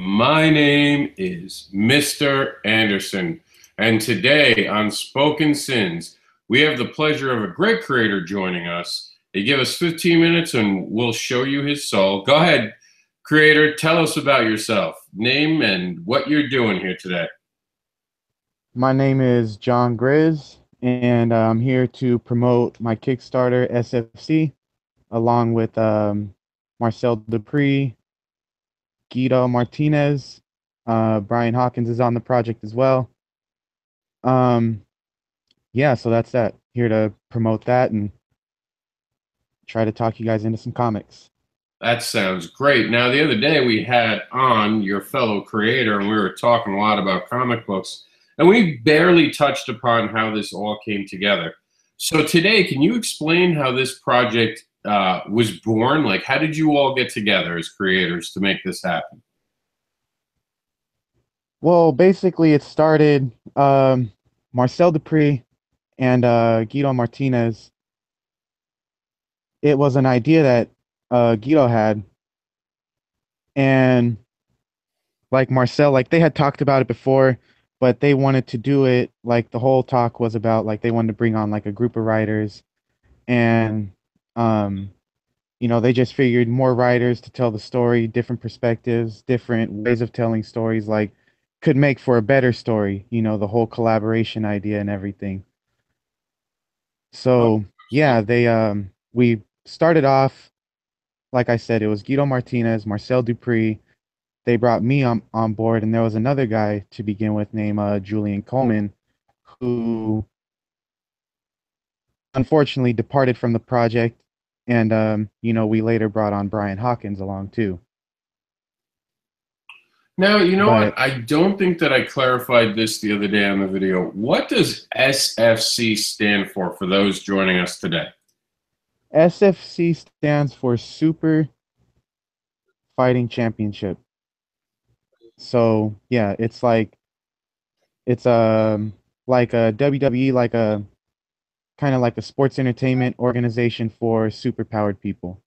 My name is Mr. Anderson, and today on Spoken Sins, we have the pleasure of a great creator joining us. They give us 15 minutes and we'll show you his soul. Go ahead, creator, tell us about yourself, name, and what you're doing here today. My name is John Griz, and I'm here to promote my Kickstarter SFC along with Marcel Dupree, Guido Martinez. Brian Hawkins is on the project as well. Um, yeah, so that's that. Here to promote that and try to talk you guys into some comics. That sounds great. Now, the other day we had on your fellow creator, and we were talking a lot about comic books, and we barely touched upon how this all came together. So, today, can you explain how this project was born? Like, how did you all get together as creators to make this happen? Well, basically, it started Marcel Dupree and Guido Martinez. It was an idea that Guido had, and like Marcel, like they had talked about it before, but they wanted to do it like the whole talk was about like they wanted to bring on like a group of writers and um they just figured more writers to tell the story, different perspectives, different ways of telling stories like could make for a better story, the whole collaboration idea and everything. Oh, So, yeah, they we started off like I said, it was Guido Martinez, Marcel Dupree. They brought me on board, and there was another guy to begin with named Julian Coleman, who unfortunately departed from the project. And, we later brought on Brian Hawkins along too. now, you know what? But I don't think that I clarified this the other day on the video. What does SFC stand for those joining us today? SFC stands for Super Fighting Championship. So, yeah, it's like a WWE, like a kind of like a sports entertainment organization for superpowered people.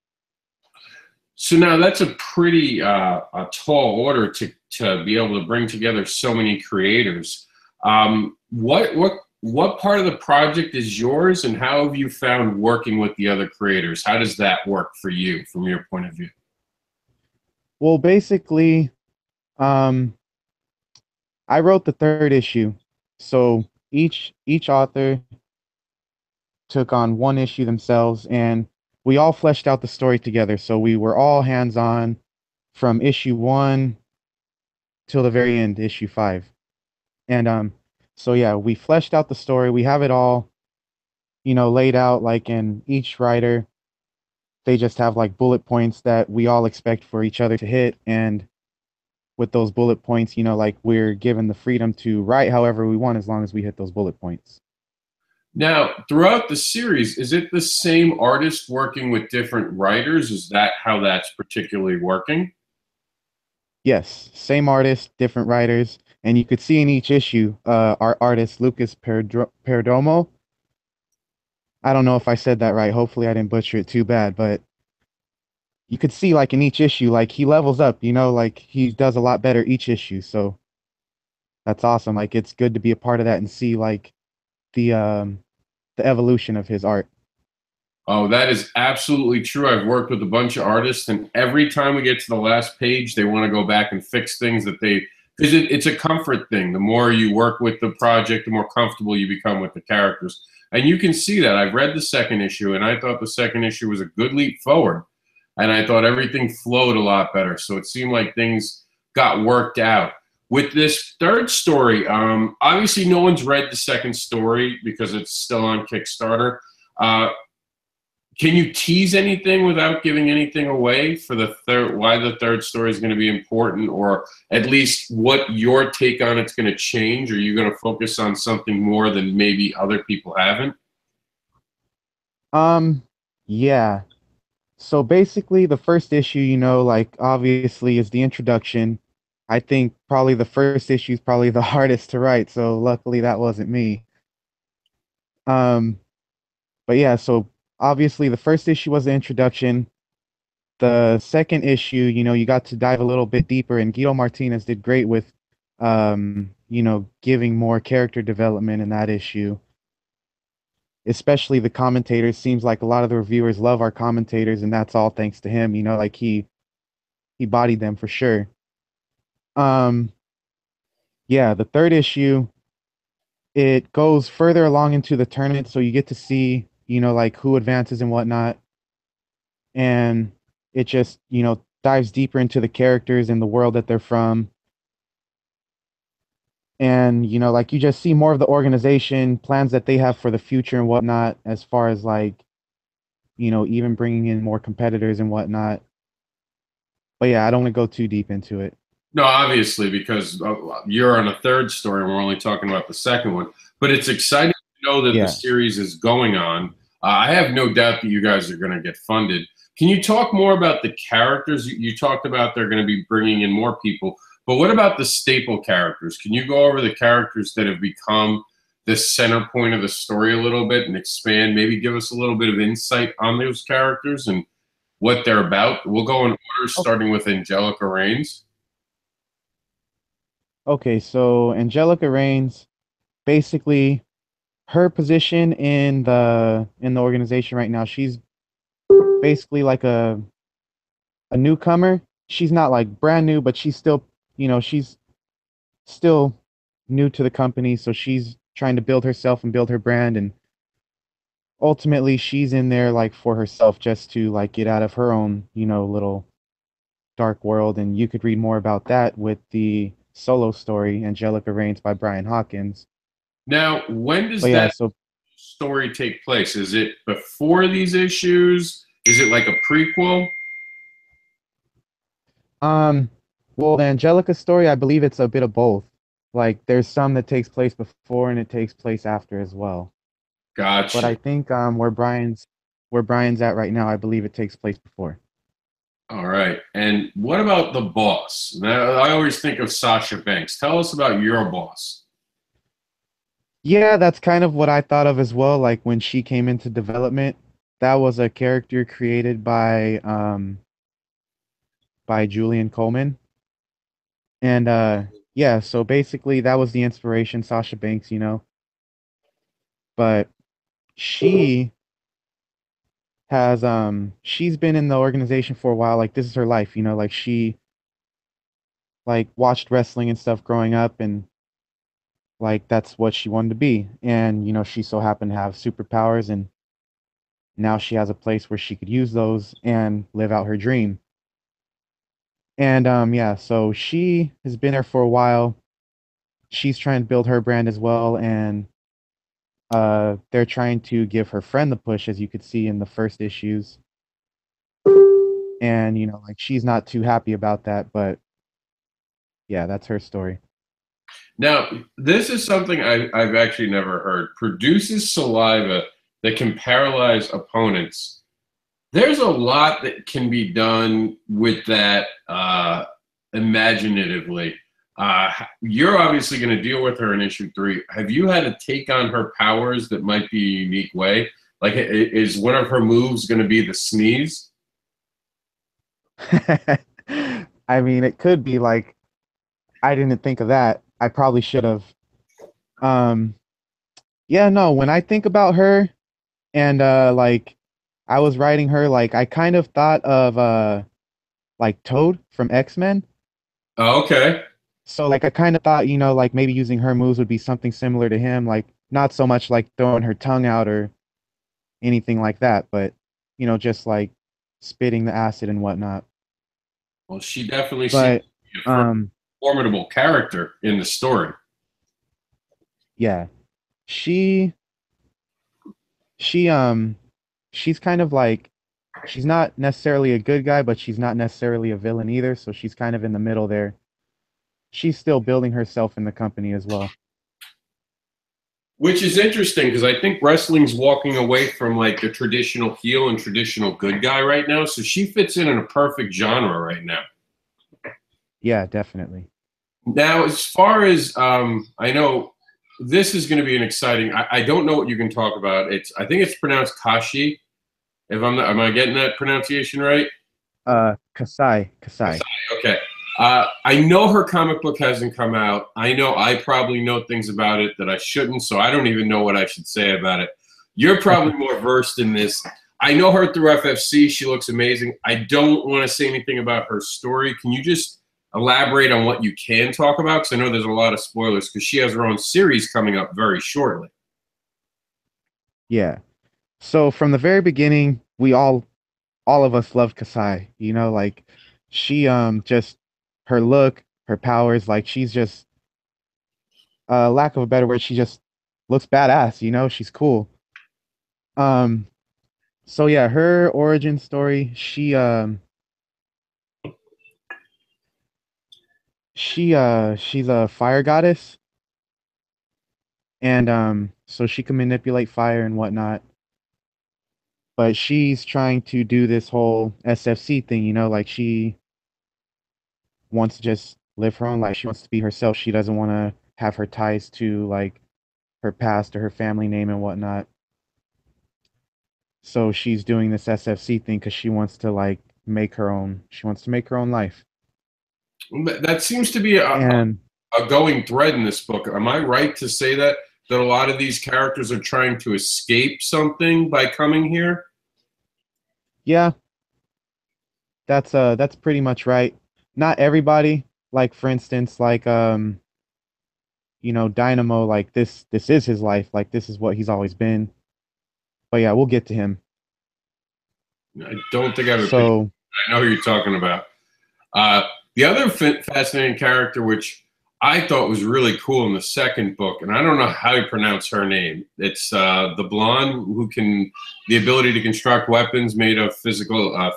So now that's a pretty a tall order to be able to bring together so many creators. What part of the project is yours, and how have you found working with the other creators? How does that work for you from your point of view? Well, basically, um, I wrote the third issue. So each author took on one issue themselves, and we all fleshed out the story together. So we were all hands on from issue one till the very end, issue five. And so yeah, we fleshed out the story. We have it all, laid out like in each writer. They just have like bullet points that we all expect for each other to hit. And with those bullet points, like we're given the freedom to write however we want as long as we hit those bullet points. Now, throughout the series, is it the same artist working with different writers? Is that how that's particularly working? Yes, same artist, different writers, and you could see in each issue, our artist Lucas Perdomo. I don't know if I said that right. Hopefully, I didn't butcher it too bad, but you could see like in each issue, like he levels up. Like he does a lot better each issue. So that's awesome. Like it's good to be a part of that and see like the um the evolution of his art. Oh, that is absolutely true. I've worked with a bunch of artists, and every time we get to the last page, they want to go back and fix things that because it's a comfort thing. The more you work with the project, the more comfortable you become with the characters. And you can see that. I've read the second issue, and I thought the second issue was a good leap forward. And I thought everything flowed a lot better. So it seemed like things got worked out. With this third story, obviously no one's read the second story because it's still on Kickstarter. Uh, can you tease anything without giving anything away for the third? Why the third story is going to be important, or at least what your take on it's going to change? Are you going to focus on something more than maybe other people haven't? Um, yeah. So basically, the first issue, like obviously is the introduction. I think probably the first issue is probably the hardest to write. So luckily that wasn't me. Um, but yeah, so obviously the first issue was the introduction. the second issue, you got to dive a little bit deeper, and Guido Martinez did great with, giving more character development in that issue. Especially the commentators. Seems like a lot of the reviewers love our commentators, and that's all thanks to him. Like he bodied them for sure. Um, yeah, the third issue, it goes further along into the tournament, so you get to see, like who advances and whatnot, and it just, dives deeper into the characters and the world that they're from. And, like you just see more of the organization, plans that they have for the future and whatnot, as far as like, even bringing in more competitors and whatnot. But yeah, I don't want to go too deep into it. No, obviously, because you're on a third story and we're only talking about the second one. But it's exciting to know that the Yeah. series is going on. I have no doubt that you guys are going to get funded. Can you talk more about the characters? You talked about they're going to be bringing in more people. But what about the staple characters? Can you go over the characters that have become the center point of the story a little bit and expand? Maybe give us a little bit of insight on those characters and what they're about. We'll go in order, starting with Angelica Reigns. Okay, so Angelica Reigns, basically her position in the organization right now, she's basically like a newcomer. She's not like brand new, but she's still, she's still new to the company, so she's trying to build herself and build her brand, and ultimately she's in there like for herself, just to like get out of her own, little dark world. And you could read more about that with the solo story Angelica Reigns by Brian Hawkins. Now, when But does yeah, that so story take place? Is it before these issues? Is it like a prequel? um well, the Angelica story, I believe it's a bit of both. Like there's some that takes place before and it takes place after as well. But Gotcha. I think where Brian's at right now, I believe it takes place before. All right. And what about the boss? Now, I always think of Sasha Banks. Tell us about your boss. Yeah, that's kind of what I thought of as well. Like when she came into development, that was a character created by Julian Coleman. And yeah, so basically that was the inspiration, Sasha Banks, But she she's been in the organization for a while. Like this is her life, like she like watched wrestling and stuff growing up, and like that's what she wanted to be. And she so happened to have superpowers, and now she has a place where she could use those and live out her dream. And yeah, so she has been there for a while. She's trying to build her brand as well, and they're trying to give her friend the push, as you could see in the first issues. And like she's not too happy about that, but yeah, that's her story. Now, this is something I've actually never heard. Produces saliva that can paralyze opponents. There's a lot that can be done with that imaginatively. You're obviously going to deal with her in issue 3. Have you had to take on her powers that might be a unique way? Like, is one of her moves going to be the sneeze? I mean, it could be like, I didn't think of that. I probably should have. Um, yeah, no, when I think about her, and like I was writing her, like I kind of thought of like Toad from X-Men. Oh, okay. So like I kind of thought, like maybe using her moves would be something similar to him, like not so much like throwing her tongue out or anything like that, but just like spitting the acid and whatnot. Well, she definitely seems But to be a um formidable character in the story. yeah, she she she's kind of like, she's not necessarily a good guy, but she's not necessarily a villain either, so she's kind of in the middle there. She's still building herself in the company as well. Which is interesting because I think wrestling's walking away from like the traditional heel and traditional good guy right now. So she fits in a perfect genre right now. Yeah, definitely. Now, as far as I know, this is going to be an exciting. I don't know what you can talk about. I think it's pronounced Kashi. If I'm not, am I getting that pronunciation right? Kasai. Okay. I know her comic book hasn't come out. I know I probably know things about it that I shouldn't, so I don't even know what I should say about it. You're probably more versed in this. I know her through FFC. She looks amazing. I don't want to say anything about her story. Can you just elaborate on what you can talk about? Because I know there's a lot of spoilers because she has her own series coming up very shortly. Yeah. So from the very beginning, all of us loved Kasai. You know, like she just her look, her powers, like she's just lack of a better word, she just looks badass, you know, she's cool. Um so yeah, her origin story, she's a fire goddess, and so she can manipulate fire and whatnot. But she's trying to do this whole SFC thing, you know, like she wants to just live her own life. She wants to be herself. She doesn't want to have her ties to like her past or her family name and whatnot. So she's doing this SFC thing because she wants to like make her own. She wants to make her own life. That seems to be And a going thread in this book. Am I right to say that a lot of these characters are trying to escape something by coming here? yeah, that's pretty much right. Not everybody. Like for instance, like you know, Dynamo, like this is his life. Like this is what he's always been. But yeah, we'll get to him. I don't think I have a picture. So I know who you're talking about. Uh, the other fascinating character, which I thought was really cool in the second book, and I don't know how you pronounce her name. It's the blonde who can the ability to construct weapons made of physical,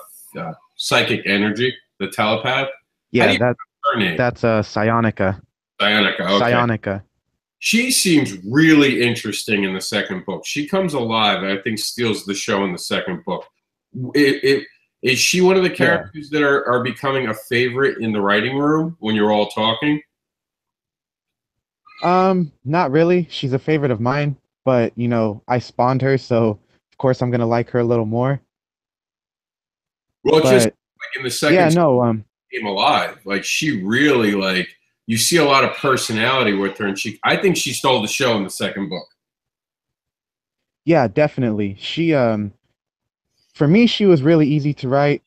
psychic energy. The telepath. How do yeah, you pronounce her name? that's Psionica. Dianica. Okay. Psionica. She seems really interesting in the second book. She comes alive, and I think steals the show in the second book. Is she one of the Yeah. characters that are becoming a favorite in the writing room when you're all talking? Not really. She's a favorite of mine, but you know, I spawned her, so of course I'm gonna like her a little more. Well, it's just But like in the yeah, second no, came alive. Like she really like you see a lot of personality with her, and I think she stole the show in the second book. yeah, definitely. She for me she was really easy to write.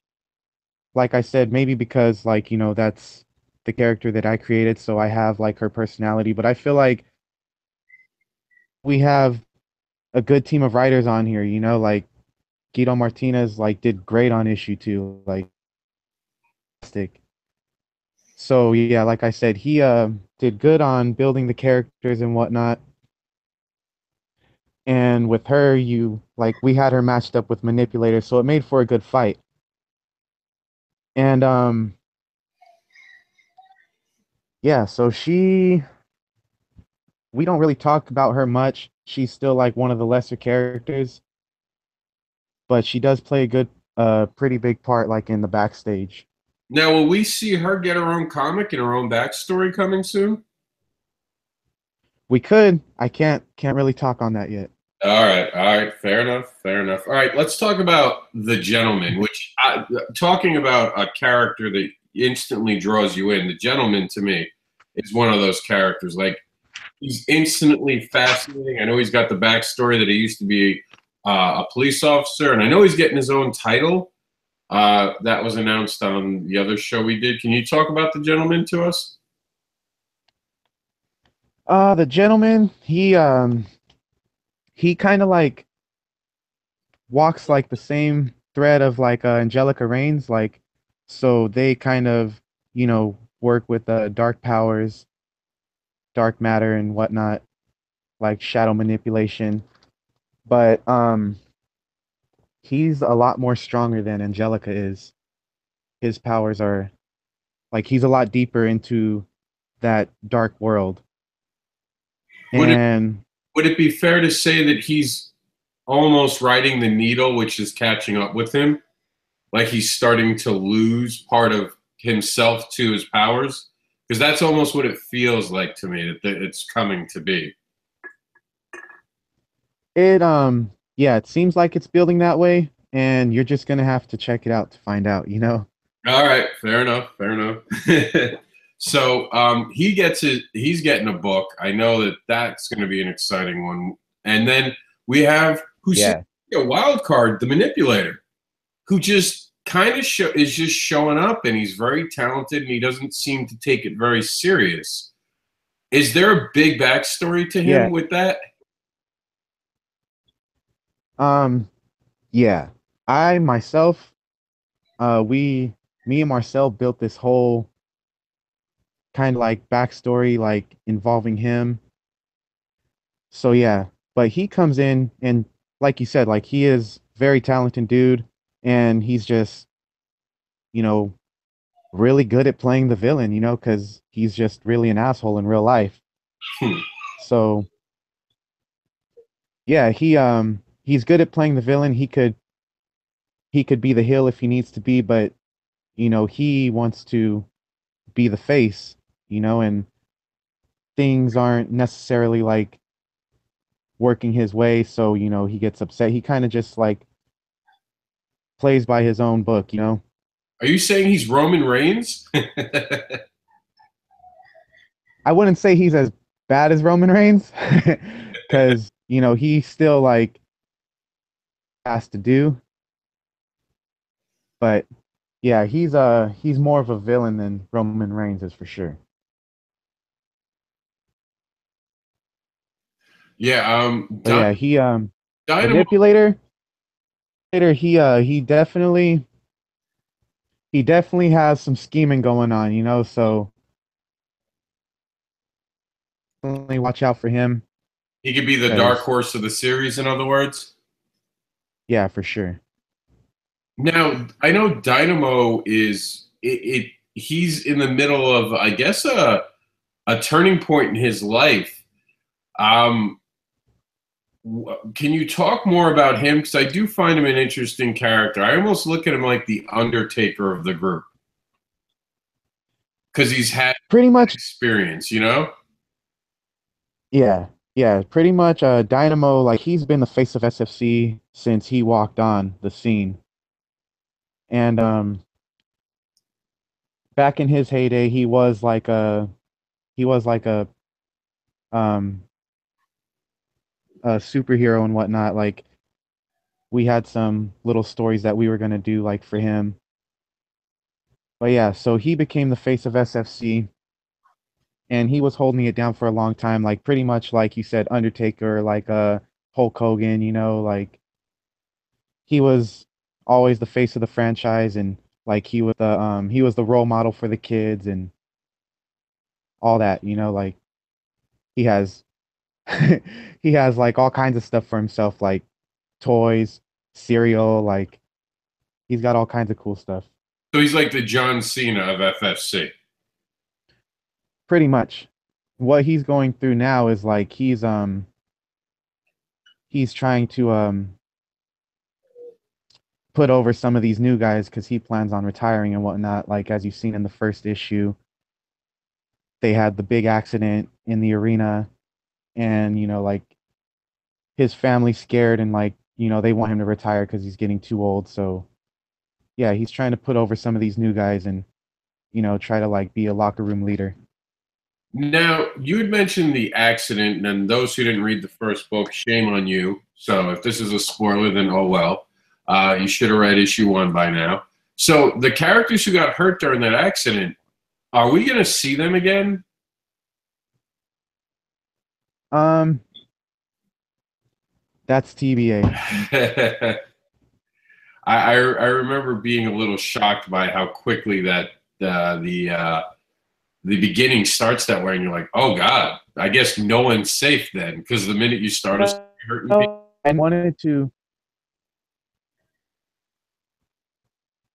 Like I said, maybe because like, you know, that's the character that I created, so I have like her personality, but I feel like we have a good team of writers on here, you know, like Guido Martinez like did great on issue 2, like fantastic. So yeah, like I said, he did good on building the characters and whatnot. And with her, you like we had her matched up with Manipulator, so it made for a good fight. And yeah, so we don't really talk about her much. She's still like one of the lesser characters, but she does play a good pretty big part like in the backstage. Now, will we see her get her own comic and her own backstory coming soon? We could. I can't really talk on that yet. All right, fair enough, fair enough. All right, let's talk about the gentleman. Talking about a character that instantly draws you in. The gentleman to me is one of those characters. Like he's instantly fascinating. I know he's got the backstory that he used to be a police officer, and I know he's getting his own title. That was announced on the other show we did. Can you talk about the gentleman to us? The gentleman, he kind of like walks like the same thread of like Angelica Reigns, like so they kind of, you know, work with dark powers, dark matter and whatnot, like shadow manipulation. But he's a lot more stronger than Angelica is. His powers are like he's a lot deeper into that dark world. Would it And would it be fair to say that he's almost riding the needle, which is catching up with him? Like he's starting to lose part of himself to his powers? Because that's almost what it feels like to me that it's coming to be. it yeah, it seems like it's building that way, and you're just gonna have to check it out to find out, you know? All right, fair enough, fair enough. So he's getting a book. I know that that's going to be an exciting one. And then we have who seems Yeah. to be a wild card, the manipulator, who just kind of is just showing up, and he's very talented, and he doesn't seem to take it very serious. Is there a big backstory to Yeah. him with that? Um, yeah. I myself, me and Marcel built this whole kind of like backstory, like involving him. So yeah, but he comes in and like you said, like he is very talented dude, and he's just, you know, really good at playing the villain, because he's just really an asshole in real life. Hmm. So yeah, he's good at playing the villain. He could be the heel if he needs to be, but he wants to be the face, and things aren't necessarily like working his way, so he gets upset. He kind of just like plays by his own book. Are you saying he's Roman Reigns? I wouldn't say he's as bad as Roman Reigns because he still like has to do, but yeah, he's more of a villain than Roman Reigns is for sure. Yeah, But yeah, he Dynamo. manipulator later he definitely has some scheming going on, so definitely watch out for him He could be the dark because horse of the series, in other words. yeah, for sure. Now, I know Dynamo is he's in the middle of, I guess, a turning point in his life. Um, can you talk more about him? Because I do find him an interesting character. I almost look at him like the Undertaker of the group because he's had Pretty much, experience, you know? yeah, yeah, pretty much. Dynamo, like he's been the face of SFC since he walked on the scene, and back in his heyday, he was like um a superhero and whatnot. Like we had some little stories that we were gonna do like for him. But yeah, so he became the face of SFC, and he was holding it down for a long time, like pretty much like you said, Undertaker, like Hulk Hogan, like he was always the face of the franchise, and like he was the role model for the kids and all that, like he has he has like all kinds of stuff for himself, like toys, cereal, like he's got all kinds of cool stuff. So he's like the John Cena of FFC. Pretty much. What he's going through now is like he's trying to put over some of these new guys because he plans on retiring and whatnot. Like as you've seen in the first issue, they had the big accident in the arena, and like his family's scared, and like they want him to retire because he's getting too old. So yeah, he's trying to put over some of these new guys and try to like be a locker room leader. Now, you had mentioned the accident, and those who didn't read the first book, shame on you. So if this is a spoiler, then oh well. You should have read issue 1 by now. So the characters who got hurt during that accident, are we going to see them again? Um, that's TBA. I remember being a little shocked by how quickly that the beginning starts that way, and you're like, oh god, I guess no one's safe then, because the minute you start hurting people. I wanted to.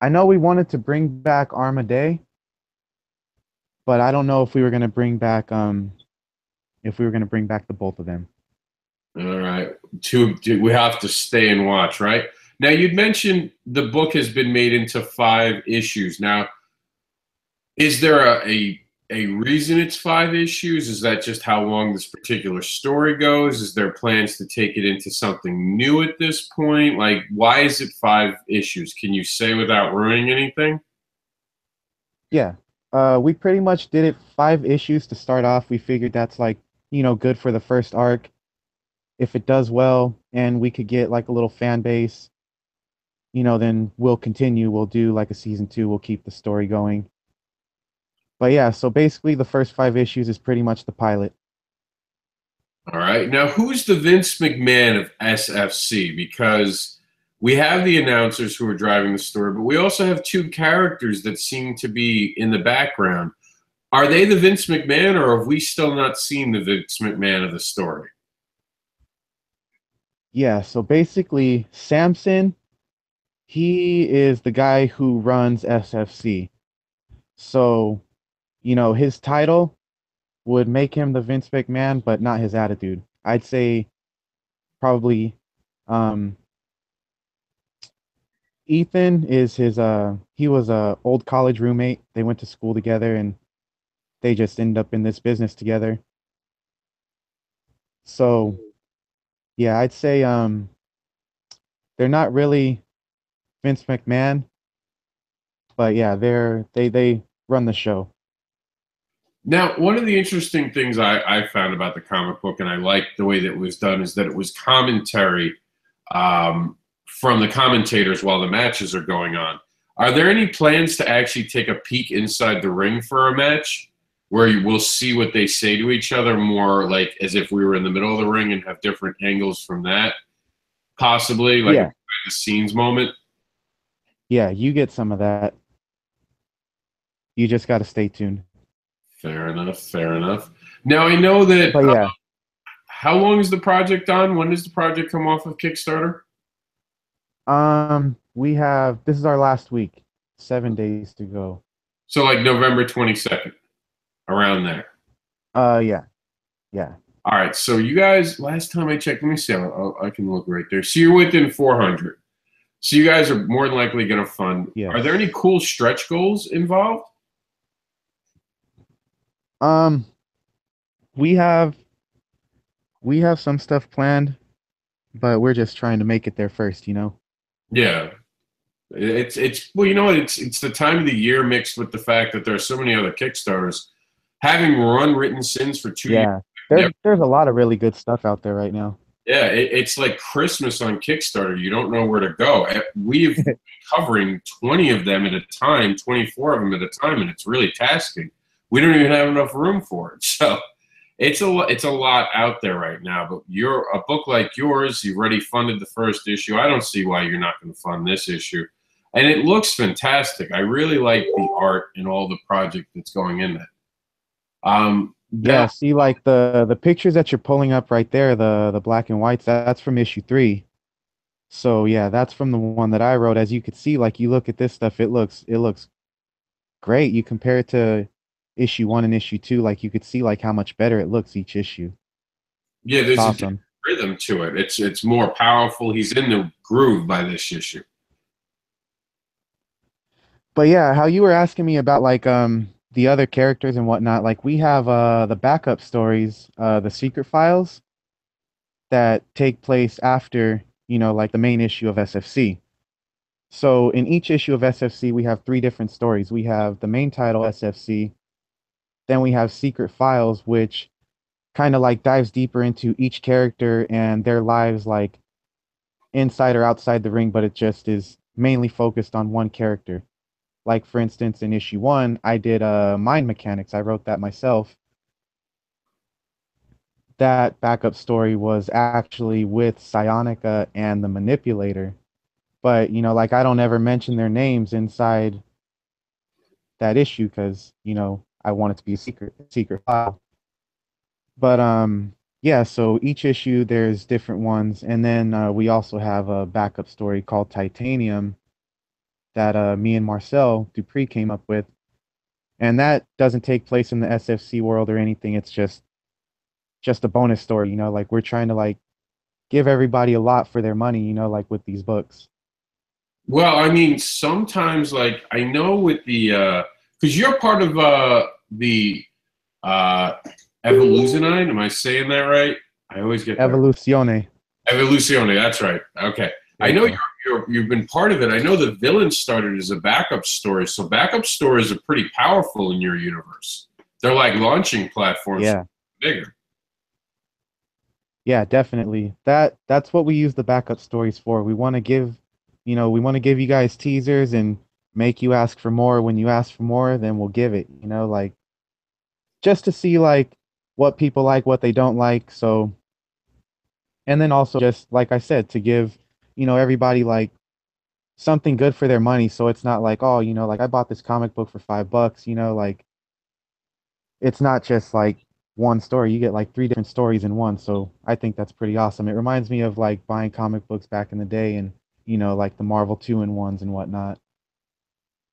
I know we wanted to bring back Armaday, but I don't know if we were gonna bring back the both of them. All right. We have to stay and watch, right? Now, you'd mentioned the book has been made into 5 issues. Now, is there a reason it's 5 issues? Is that just how long this particular story goes? Is there plans to take it into something new at this point? Like, why is it 5 issues? Can you say without ruining anything? Yeah. We pretty much did it 5 issues to start off. We figured that's like, good for the first arc. If it does well and we could get like a little fan base, then we'll continue. We'll do like a season 2. We'll keep the story going. But yeah, so basically the first 5 issues is pretty much the pilot. All right. Now, who's the Vince McMahon of SFC? Because we have the announcers who are driving the story, but we also have two characters that seem to be in the background. Are they the Vince McMahon, or have we still not seen the Vince McMahon of the story? Yeah, so basically Samson, he is the guy who runs SFC. So, his title would make him the Vince McMahon, but not his attitude. I'd say probably um Ethan is his he was a old college roommate. They went to school together and they just end up in this business together. So, yeah, I'd say they're not really Vince McMahon, but yeah, they run the show. Now, one of the interesting things I found about the comic book, and I liked the way that it was done, is that it was commentary from the commentators while the matches are going on. Are there any plans to actually take a peek inside the ring for a match where you will see what they say to each other more like as if we were in the middle of the ring and have different angles from that? Possibly like a Yeah. behind the scenes moment? Yeah, you get some of that. You just got to stay tuned. Fair enough. Fair enough. Now, I know that But yeah, how long is the project on? When does the project come off of Kickstarter? we have this is our last week. 7 days to go. So like November 22nd, around there. Yeah, yeah. All right. So you guys, last time I checked, let me see. I can look right there. So you're within 400. So you guys are more than likely going to fund. Are there any Yes. cool stretch goals involved? Um, we have we have some stuff planned, but we're just trying to make it there first. Yeah. It's well, you know what? It's the time of the year mixed with the fact that there are so many other Kickstarters. Having run written sins for 2 years, Yeah. never. There's a lot of really good stuff out there right now. Yeah, it's like Christmas on Kickstarter. You don't know where to go. We've been covering 20 of them at a time, 24 of them at a time, and it's really tasking. We don't even have enough room for it. So it's a lot out there right now. But you're a book like yours. You've already funded the first issue. I don't see why you're not going to fund this issue, and it looks fantastic. I really like the art and all the project that's going in that. Yeah, Now, see like the pictures that you're pulling up right there, the black and whites, that's from issue 3. So yeah, that's from the one that I wrote. As you could see, like you look at this stuff, it looks great. You compare it to issue 1 and issue 2, like you could see like how much better it looks each issue. yeah, It's there's a different awesome. rhythm to it. It's more powerful. He's in the groove by this issue. But yeah, how you were asking me about like the other characters and whatnot, like we have the backup stories, the secret files that take place after, like the main issue of SFC. So in each issue of SFC, we have 3 different stories. We have the main title SFC, then we have Secret Files, which kind of like dives deeper into each character and their lives, like inside or outside the ring, but it just is mainly focused on one character. Like for instance, in issue 1, I did mind mechanics. I wrote that myself. That backup story was actually with Psionica and the Manipulator. But like I don't ever mention their names inside that issue because I want it to be a secret file. But yeah, so each issue there's different ones, and then we also have a backup story called Titanium that me and Marcel Dupree came up with, and that doesn't take place in the SFC world or anything. It's just a bonus story. Like we're trying to like give everybody a lot for their money. Like with these books. Well, I mean, sometimes like I know with the because you're part of the uh Evolutionine. Am I saying that right? I always get that. Evoluzione. Evoluzione, that's right. Okay. I There you know you're go. you've been part of it. I know the villain started as a backup story, so backup stories are pretty powerful in your universe. They're like launching platforms. Yeah. Bigger. Yeah, definitely. That's what we use the backup stories for. We want to give, we want to give you guys teasers and make you ask for more. When you ask for more, then we'll give it, like just to see like what people like, what they don't like. So, and then also just like I said, to give, everybody like something good for their money. So it's not like, oh, like I bought this comic book for $5, like it's not just like one story. You get like three different stories in one. So I think that's pretty awesome. It reminds me of like buying comic books back in the day and, like the Marvel 2-in-1s and whatnot.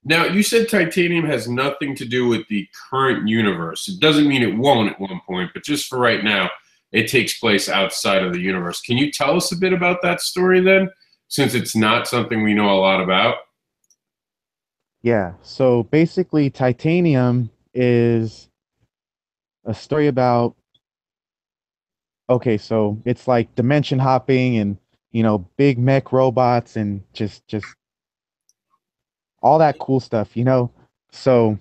Now, you said Titanium has nothing to do with the current universe. It doesn't mean it won't at one point, but just for right now, it takes place outside of the universe. Can you tell us a bit about that story then, since it's not something we know a lot about? Yeah. So basically, Titanium is a story about, okay, so it's like dimension hopping and, big mech robots and just all that cool stuff. So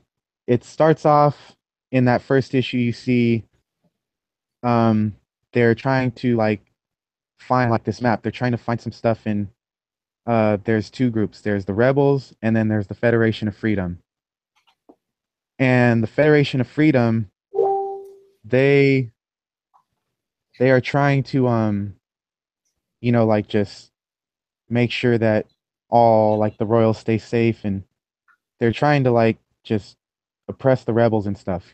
it starts off in that first issue. You see, um, they're trying to like find like this map. They're trying to find some stuff in. There's two groups. There's the rebels, and then there's the Federation of Freedom. And the Federation of Freedom, they they are trying to like just make sure that all like the royals stay safe, and they're trying to like just oppress the rebels and stuff.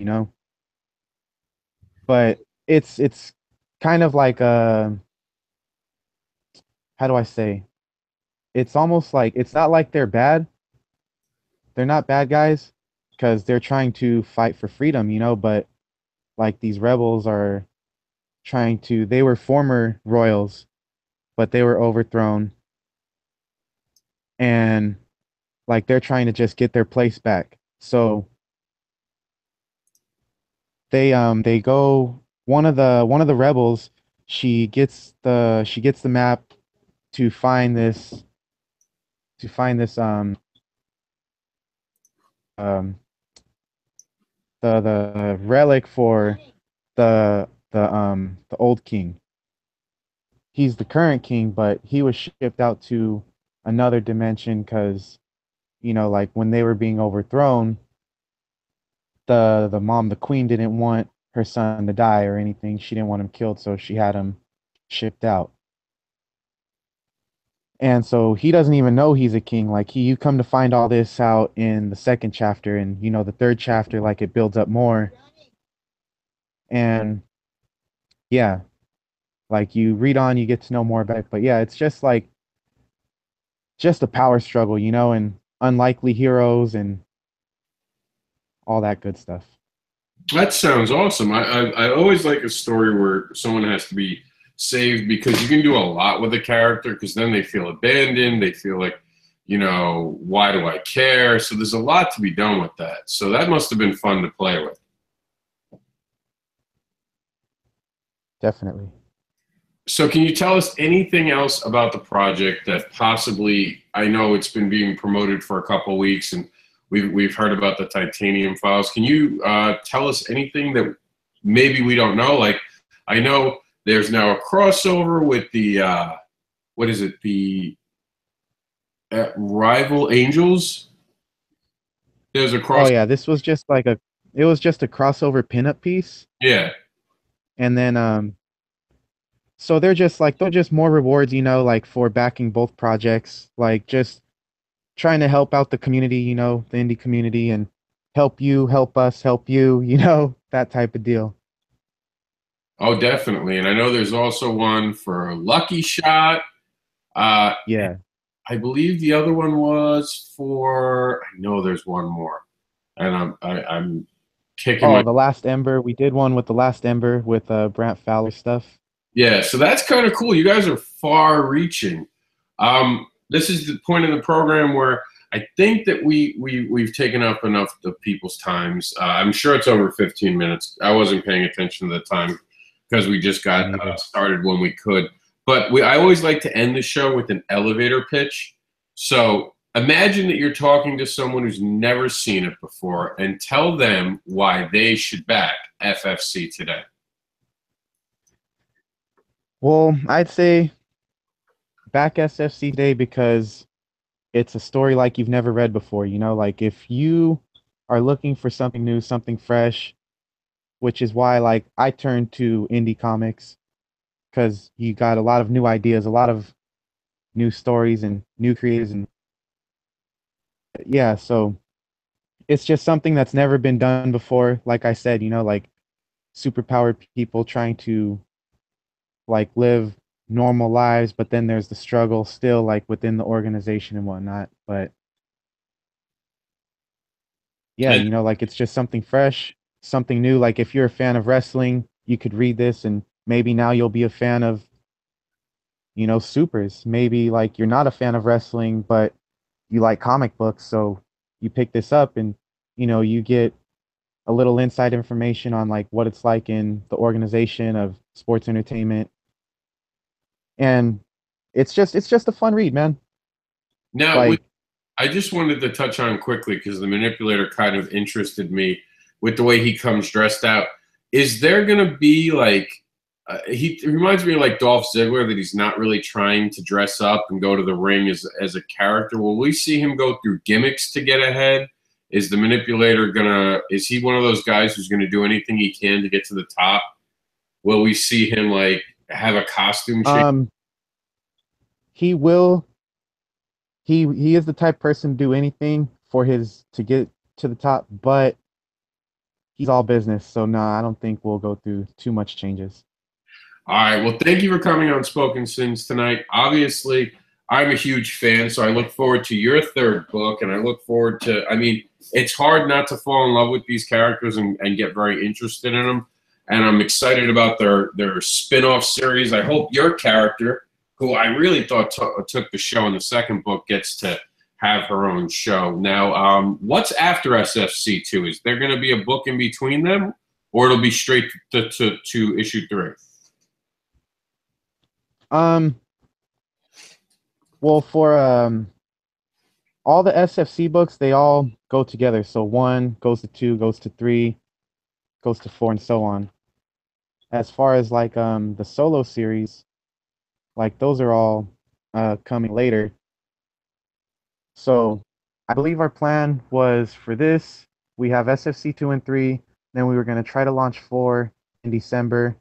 But it's kind of like how do I say? It's almost like it's not like they're bad. They're not bad guys because they're trying to fight for freedom, but like these rebels are trying to they were former royals, but they were overthrown and like they're trying to just get their place back. So they go one of the rebels, she gets the map to find this um the relic for the old king. He's the current king, but he was shipped out to another dimension because like when they were being overthrown, the mom, the queen, didn't want her son to die or anything. She didn't want him killed, so she had him shipped out. And so he doesn't even know he's a king. Like you come to find all this out in the second chapter, and the third chapter, like it builds up more. And yeah, like you read on, you get to know more about it. But yeah, it's just like just a power struggle, and unlikely heroes and all that good stuff. That sounds awesome. I always like a story where someone has to be saved because you can do a lot with a character because then they feel abandoned. They feel like, why do I care? So there's a lot to be done with that. So that must have been fun to play with. Definitely. So can you tell us anything else about the project that possibly, I know it's been being promoted for a couple of weeks and we've heard about the Titanium files. Can you tell us anything that maybe we don't know? Like, I know there's now a crossover with the, what is it? The Rival Angels? There's a Oh cross. yeah, this was just like it was just a crossover pinup piece. Yeah. And then so they're just more rewards, like for backing both projects, like just trying to help out the community, the indie community and help you, help us, help you, that type of deal. Oh, definitely. And I know there's also one for Lucky Shot. Uh, Yeah. I believe the other one was for, I know there's one more. And I'm kicking Oh, my, the Last Ember. We did one with the Last Ember with Brant Fowler stuff. yeah, so that's kind of cool. You guys are far reaching. This is the point in the program where I think that we've taken up enough of people's times. I'm sure it's over 15 minutes. I wasn't paying attention to the time because we just got started when we could. But I always like to end the show with an elevator pitch. So imagine that you're talking to someone who's never seen it before and tell them why they should back FFC today. Well, I'd say back SFC today because it's a story like you've never read before. You know, like if you are looking for something new, something fresh, which is why like I turned to indie comics because you got a lot of new ideas, a lot of new stories and new creators, and yeah, so it's just something that's never been done before. Like I said, you know, like superpowered people trying to like live normal lives, but then there's the struggle still like within the organization and whatnot. But yeah, And you know, like it's just something fresh, something new. Like if you're a fan of wrestling, you could read this and maybe now you'll be a fan of, you know, supers. Maybe like you're not a fan of wrestling, but you like comic books, so you pick this up and you know, you get a little inside information on like what it's like in the organization of sports entertainment. And it's just a fun read, man. now, Like I just wanted to touch on quickly because the manipulator kind of interested me with the way he comes dressed out. Is there going to be like, he reminds me of like Dolph Ziggler that he's not really trying to dress up and go to the ring as a character. Will we see him go through gimmicks to get ahead? Is the manipulator is he one of those guys who's gonna do anything he can to get to the top? Will we see him like have a costume change? he will he is the type person to do anything for his to get to the top, but he's all business, so no, I don't think we'll go through too much changes. All right. Well, thank you for coming on Spoken Sins tonight. Obviously, I'm a huge fan, so I look forward to your third book, and I look forward to. I mean, it's hard not to fall in love with these characters and get very interested in them. And I'm excited about their spin-off series. I hope your character, who I really thought took the show in the second book, gets to have her own show. Now, what's after SFC2? Is there going to be a book in between them, or it'll be straight to issue 3? Um, well, for all the SFC books, they all go together. So 1 goes to 2, goes to 3, goes to 4, and so on. As far as like the solo series, like those are all coming later. So I believe our plan was for this, we have SFC 2 and 3, then we were going to try to launch 4 in December.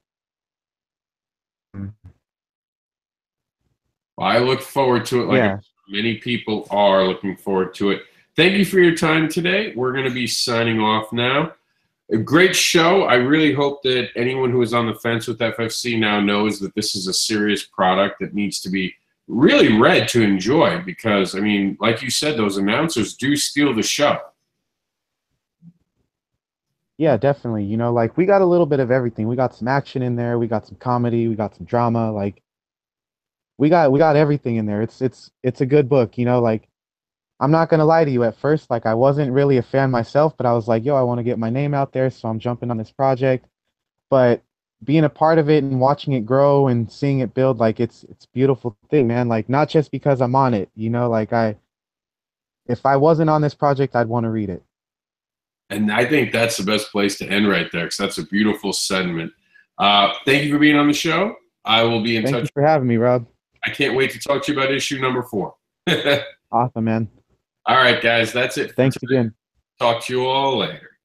Well, I look forward to it like Yeah. many people are looking forward to it. Thank you for your time today. We're going to be signing off now. A great show. I really hope that anyone who is on the fence with FFC now knows that this is a serious product that needs to be really read to enjoy because, I mean, like you said, those announcers do steal the show. Yeah, definitely. You know, like we got a little bit of everything. We got some action in there, we got some comedy, we got some drama, like we got everything in there. It's a good book, you know, like I'm not gonna lie to you at first, like I wasn't really a fan myself, but I was like, yo, I want to get my name out there, so I'm jumping on this project. But being a part of it and watching it grow and seeing it build, like it's a beautiful thing, man. Like not just because I'm on it, you know, like if I wasn't on this project, I'd want to read it. And I think that's the best place to end right there because that's a beautiful sentiment. Thank you for being on the show. I will be in Thank touch. you for having me, Rob. I can't wait to talk to you about issue number 4. Awesome, man. All right, guys, that's it. Thanks again. Talk to you all later.